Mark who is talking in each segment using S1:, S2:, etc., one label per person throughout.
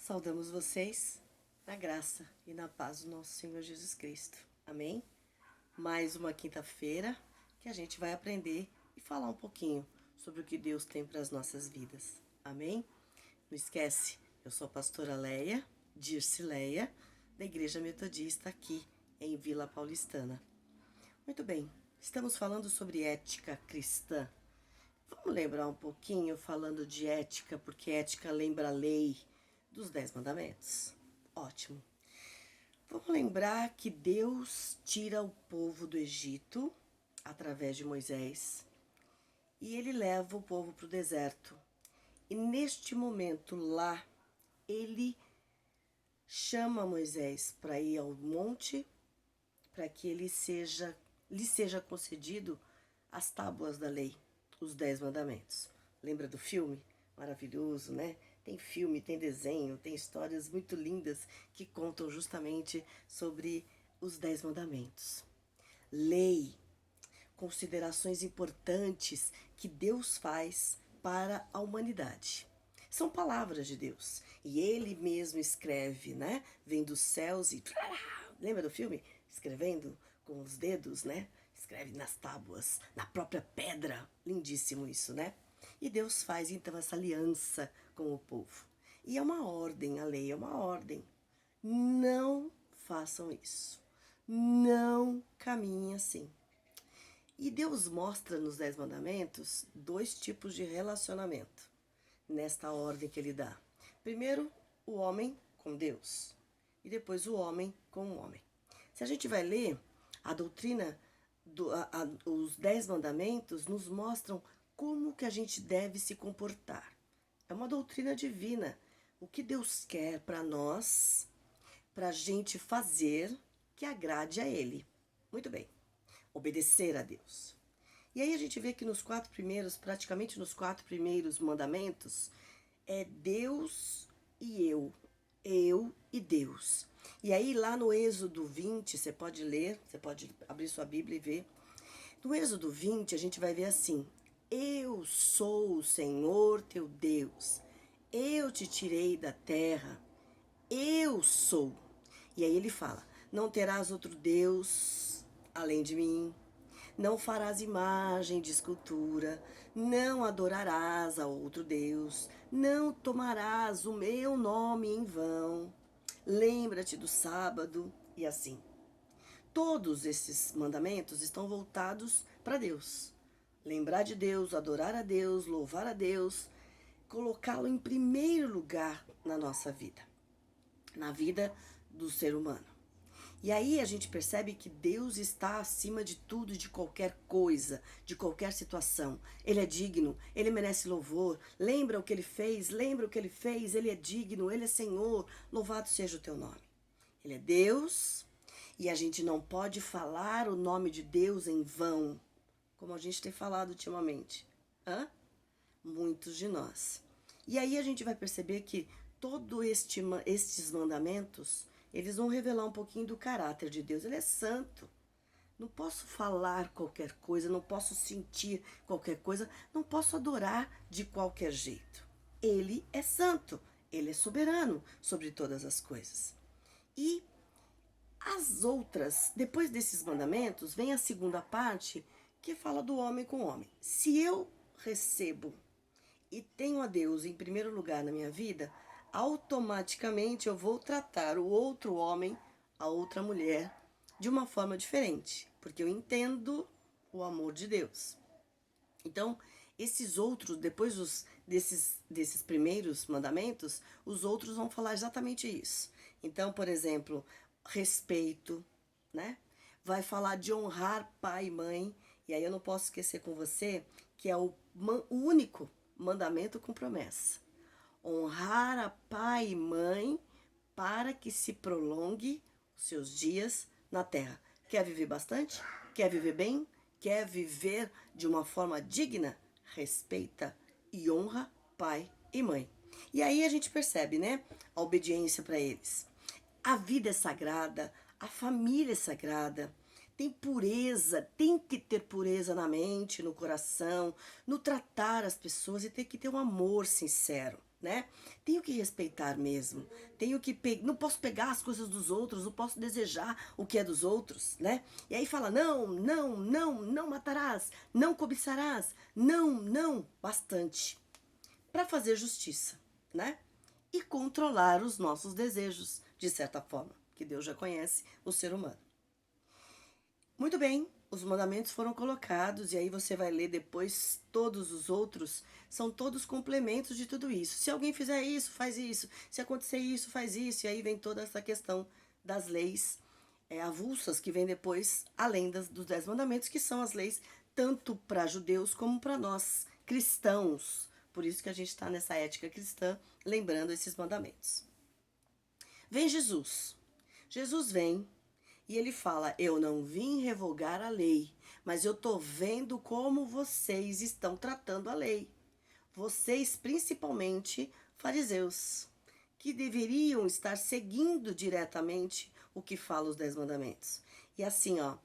S1: Saudamos vocês na graça e na paz do nosso Senhor Jesus Cristo. Amém? Mais uma quinta-feira que a gente vai aprender e falar um pouquinho sobre o que Deus tem para as nossas vidas. Amém? Não esquece, eu sou a pastora Leia, Dircileia, da Igreja Metodista aqui em Vila Paulistana. Muito bem, estamos falando sobre ética cristã. Vamos lembrar um pouquinho falando de ética, porque ética lembra a lei dos 10 mandamentos. Ótimo. Vamos lembrar que Deus tira o povo do Egito através de Moisés e ele leva o povo para o deserto. E neste momento lá, ele chama Moisés para ir ao monte para que lhe seja concedido as tábuas da lei, os 10 mandamentos. Lembra do filme? Maravilhoso, né? Tem filme, tem desenho, tem histórias muito lindas que contam justamente sobre os 10 mandamentos. Lei, considerações importantes que Deus faz para a humanidade. São palavras de Deus. E Ele mesmo escreve, né? Vem dos céus e... Lembra do filme? Escrevendo com os dedos, né? Escreve nas tábuas, na própria pedra. Lindíssimo isso, né? E Deus faz então essa aliança com o povo. E é uma ordem, a lei é uma ordem. Não façam isso. Não caminhem assim. E Deus mostra nos 10 mandamentos 2 tipos de relacionamento, nesta ordem que ele dá. Primeiro, o homem com Deus. E depois o homem com o homem. Se a gente vai ler, a doutrina, os 10 mandamentos nos mostram como que a gente deve se comportar. É uma doutrina divina. O que Deus quer para nós, para a gente fazer que agrade a Ele. Muito bem. Obedecer a Deus. E aí a gente vê que praticamente nos 4 primeiros mandamentos, é Deus e eu e Deus. E aí lá no Êxodo 20, você pode ler, você pode abrir sua Bíblia e ver. No Êxodo 20 a gente vai ver assim: eu sou o Senhor teu Deus, eu te tirei da terra, eu sou. E aí ele fala: não terás outro Deus além de mim, não farás imagem de escultura, não adorarás a outro Deus, não tomarás o meu nome em vão, lembra-te do sábado, e assim. Todos esses mandamentos estão voltados para Deus. Lembrar de Deus, adorar a Deus, louvar a Deus, colocá-lo em primeiro lugar na nossa vida, na vida do ser humano. E aí a gente percebe que Deus está acima de tudo e de qualquer coisa, de qualquer situação. Ele é digno, Ele merece louvor. Lembra o que Ele fez, Ele é digno, Ele é Senhor, louvado seja o teu nome. Ele é Deus e a gente não pode falar o nome de Deus em vão, como a gente tem falado ultimamente. Muitos de nós. E aí a gente vai perceber que todos estes mandamentos, eles vão revelar um pouquinho do caráter de Deus. Ele é santo. Não posso falar qualquer coisa, não posso sentir qualquer coisa, não posso adorar de qualquer jeito. Ele é santo, ele é soberano sobre todas as coisas. E as outras, depois desses mandamentos, vem a segunda parte que fala do homem com o homem. Se eu recebo e tenho a Deus em primeiro lugar na minha vida, automaticamente eu vou tratar o outro homem, a outra mulher, de uma forma diferente, porque eu entendo o amor de Deus. Então, esses outros, depois desses primeiros mandamentos, os outros vão falar exatamente isso. Então, por exemplo, respeito, né? Vai falar de honrar pai e mãe, e aí eu não posso esquecer com você que é o único mandamento com promessa. Honrar a pai e mãe para que se prolongue os seus dias na terra. Quer viver bastante? Quer viver bem? Quer viver de uma forma digna? Respeita e honra pai e mãe. E aí a gente percebe, né, a obediência para eles. A vida é sagrada, a família é sagrada, tem pureza, tem que ter pureza na mente, no coração, no tratar as pessoas e tem que ter um amor sincero, né? Tenho que respeitar mesmo. Não posso pegar as coisas dos outros, não posso desejar o que é dos outros, né? E aí fala: não, não, não, não matarás, não cobiçarás, não, não, bastante. Para fazer justiça, né? E controlar os nossos desejos, de certa forma, que Deus já conhece o ser humano. Muito bem, os mandamentos foram colocados e aí você vai ler depois todos os outros, são todos complementos de tudo isso. Se alguém fizer isso, faz isso. Se acontecer isso, faz isso. E aí vem toda essa questão das leis avulsas que vem depois, além dos 10 mandamentos, que são as leis tanto para judeus como para nós, cristãos. Por isso que a gente está nessa ética cristã, lembrando esses mandamentos. Vem Jesus. Jesus vem e ele fala: eu não vim revogar a lei, mas eu tô vendo como vocês estão tratando a lei. Vocês, principalmente fariseus, que deveriam estar seguindo diretamente o que fala os 10 mandamentos. E assim, ó,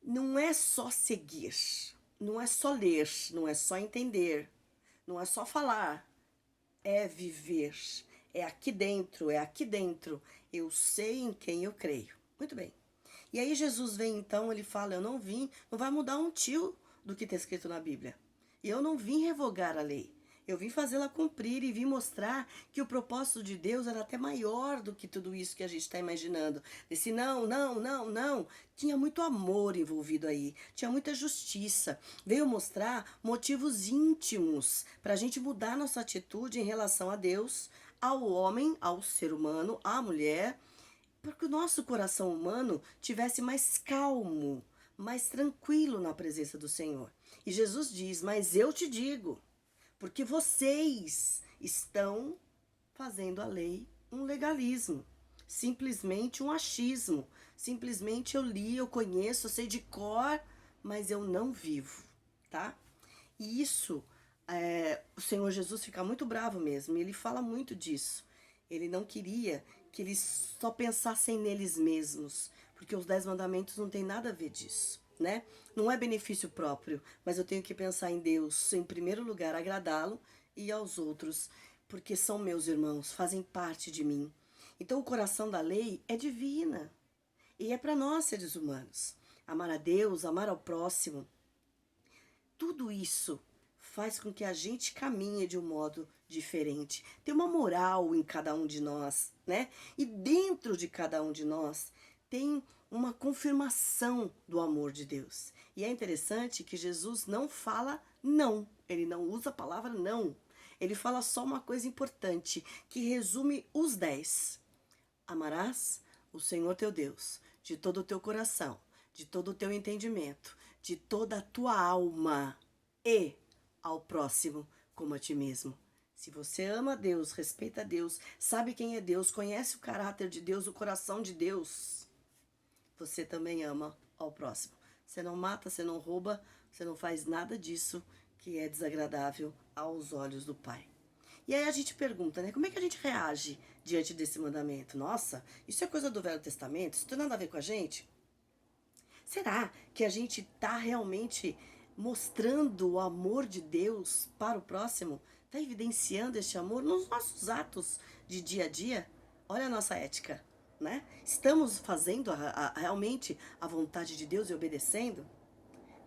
S1: não é só seguir, não é só ler, não é só entender, não é só falar, é viver. É aqui dentro, é aqui dentro. Eu sei em quem eu creio. Muito bem. E aí Jesus vem então, ele fala: eu não vim, não vai mudar um tio do que está escrito na Bíblia. E eu não vim revogar a lei. Eu vim fazê-la cumprir e vim mostrar que o propósito de Deus era até maior do que tudo isso que a gente está imaginando. Desse não, não, não, não. Tinha muito amor envolvido aí, tinha muita justiça. Veio mostrar motivos íntimos para a gente mudar nossa atitude em relação a Deus, ao homem, ao ser humano, à mulher, porque o nosso coração humano tivesse mais calmo, mais tranquilo na presença do Senhor. E Jesus diz: mas eu te digo, porque vocês estão fazendo a lei um legalismo, simplesmente um achismo. Simplesmente eu li, eu conheço, eu sei de cor, mas eu não vivo, tá? E isso, o Senhor Jesus fica muito bravo mesmo, e ele fala muito disso. Ele não queria que eles só pensassem neles mesmos, porque os 10 mandamentos não tem nada a ver disso, né? Não é benefício próprio, mas eu tenho que pensar em Deus, em primeiro lugar, agradá-lo, e aos outros, porque são meus irmãos, fazem parte de mim. Então o coração da lei é divina, e é para nós, seres humanos. Amar a Deus, amar ao próximo, tudo isso faz com que a gente caminhe de um modo diferente. Tem uma moral em cada um de nós, né? E dentro de cada um de nós tem uma confirmação do amor de Deus. E é interessante que Jesus não fala não, ele não usa a palavra não. Ele fala só uma coisa importante, que resume os 10. Amarás o Senhor teu Deus de todo o teu coração, de todo o teu entendimento, de toda a tua alma e ao próximo como a ti mesmo. Se você ama a Deus, respeita a Deus, sabe quem é Deus, conhece o caráter de Deus, o coração de Deus, você também ama ao próximo. Você não mata, você não rouba, você não faz nada disso que é desagradável aos olhos do Pai. E aí a gente pergunta, né? Como é que a gente reage diante desse mandamento? Nossa, isso é coisa do Velho Testamento? Isso não tem nada a ver com a gente? Será que a gente está realmente mostrando o amor de Deus para o próximo? Está evidenciando este amor nos nossos atos de dia a dia? Olha a nossa ética, né? Estamos fazendo realmente a vontade de Deus e obedecendo?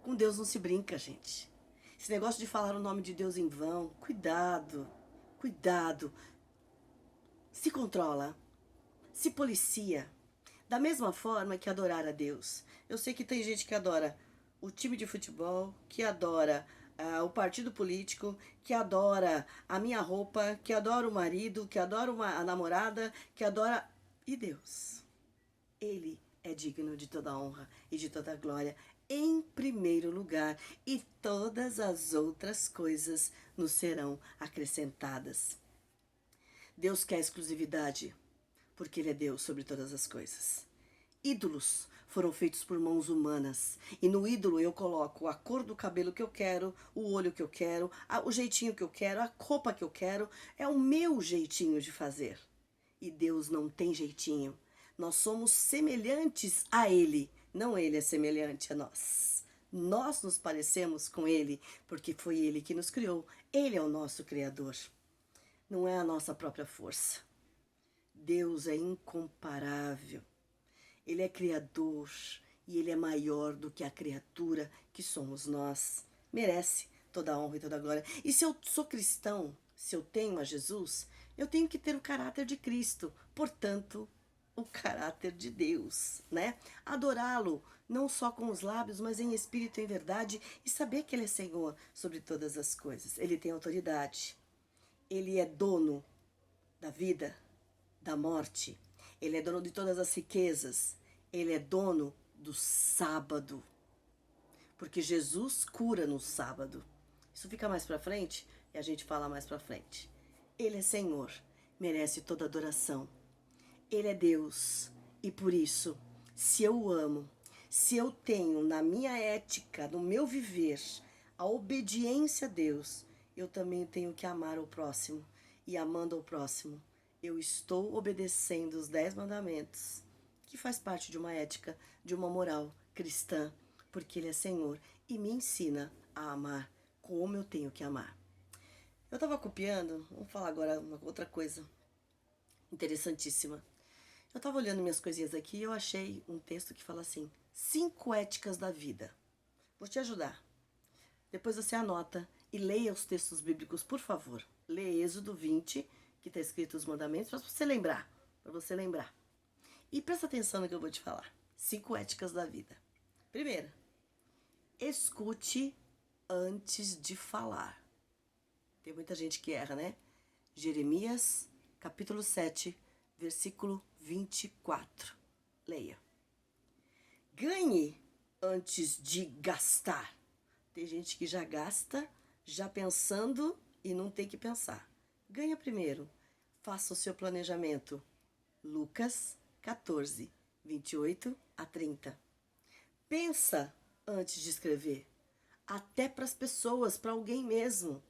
S1: Com Deus não se brinca, gente. Esse negócio de falar o nome de Deus em vão, cuidado, cuidado. Se controla, se policia. Da mesma forma que adorar a Deus. Eu sei que tem gente que adora o time de futebol, que adora o partido político, que adora a minha roupa, que adora o marido, que adora a namorada, que adora... E Deus? Ele é digno de toda honra e de toda glória em primeiro lugar, e todas as outras coisas nos serão acrescentadas. Deus quer exclusividade, porque Ele é Deus sobre todas as coisas. Ídolos foram feitos por mãos humanas, e no ídolo eu coloco a cor do cabelo que eu quero, o olho que eu quero, o jeitinho que eu quero, a roupa que eu quero, é o meu jeitinho de fazer. E Deus não tem jeitinho. Nós somos semelhantes a Ele, não Ele é semelhante a nós. Nós nos parecemos com Ele, porque foi Ele que nos criou. Ele é o nosso Criador. não é a nossa própria força. Deus é incomparável. Ele é criador e Ele é maior do que a criatura que somos nós. Merece toda a honra e toda a glória. E se eu sou cristão, se eu tenho a Jesus, eu tenho que ter o caráter de Cristo. Portanto, o caráter de Deus, né? Adorá-lo, não só com os lábios, mas em espírito e em verdade, e saber que Ele é Senhor sobre todas as coisas. Ele tem autoridade. Ele é dono da vida, da morte. Ele é dono de todas as riquezas. Ele é dono do sábado. Porque Jesus cura no sábado. Isso fica mais pra frente e a gente fala mais pra frente. Ele é Senhor, merece toda adoração. Ele é Deus e por isso, se eu o amo, se eu tenho na minha ética, no meu viver, a obediência a Deus, eu também tenho que amar o próximo. E amando o próximo, eu estou obedecendo os 10 mandamentos, que faz parte de uma ética, de uma moral cristã, porque Ele é Senhor e me ensina a amar como eu tenho que amar. Eu estava copiando, vamos falar agora uma outra coisa interessantíssima. Eu estava olhando minhas coisinhas aqui e eu achei um texto que fala assim: 5 éticas da vida. Vou te ajudar. Depois você anota e leia os textos bíblicos, por favor. Lê Êxodo 20, que está escrito os mandamentos, para você lembrar. Para você lembrar. E presta atenção no que eu vou te falar. 5 éticas da vida. Primeira, escute antes de falar. Tem muita gente que erra, né? Jeremias, capítulo 7, versículo 24. Leia. Ganhe antes de gastar. Tem gente que já gasta, já pensando e não tem que pensar. Ganha primeiro. Faça o seu planejamento. Lucas 14, 28 a 30. Pensa antes de escrever. Até para as pessoas, para alguém mesmo.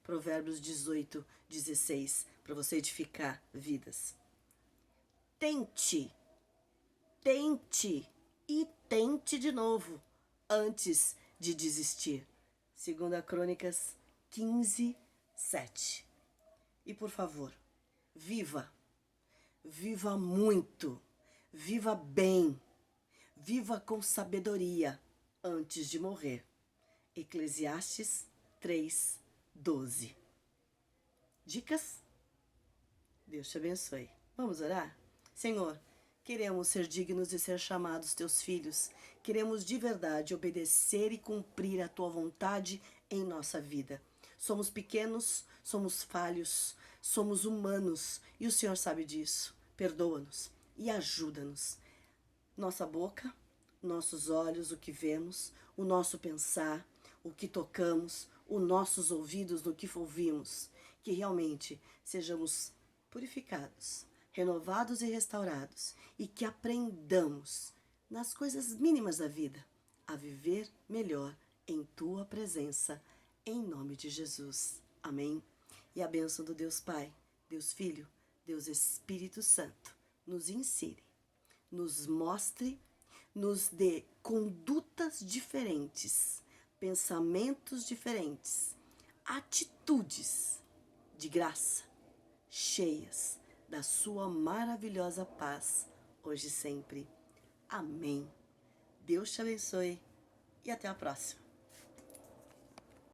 S1: Provérbios 18, 16, para você edificar vidas. Tente e tente de novo antes de desistir. 2 Crônicas 15, 7. E por favor, viva muito, viva bem, viva com sabedoria antes de morrer. Eclesiastes 3, 12. Dicas? Deus te abençoe. Vamos orar? Senhor, queremos ser dignos de ser chamados teus filhos. Queremos de verdade obedecer e cumprir a tua vontade em nossa vida. Somos pequenos, somos falhos, somos humanos e o Senhor sabe disso. Perdoa-nos e ajuda-nos. Nossa boca, nossos olhos, o que vemos, o nosso pensar, o que tocamos, os nossos ouvidos, no que ouvimos, que realmente sejamos purificados, renovados e restaurados e que aprendamos nas coisas mínimas da vida a viver melhor em tua presença, em nome de Jesus. Amém. E a bênção do Deus Pai, Deus Filho, Deus Espírito Santo nos ensine, nos mostre, nos dê condutas diferentes, pensamentos diferentes, atitudes de graça, cheias da sua maravilhosa paz, hoje e sempre. Amém. Deus te abençoe e até a próxima.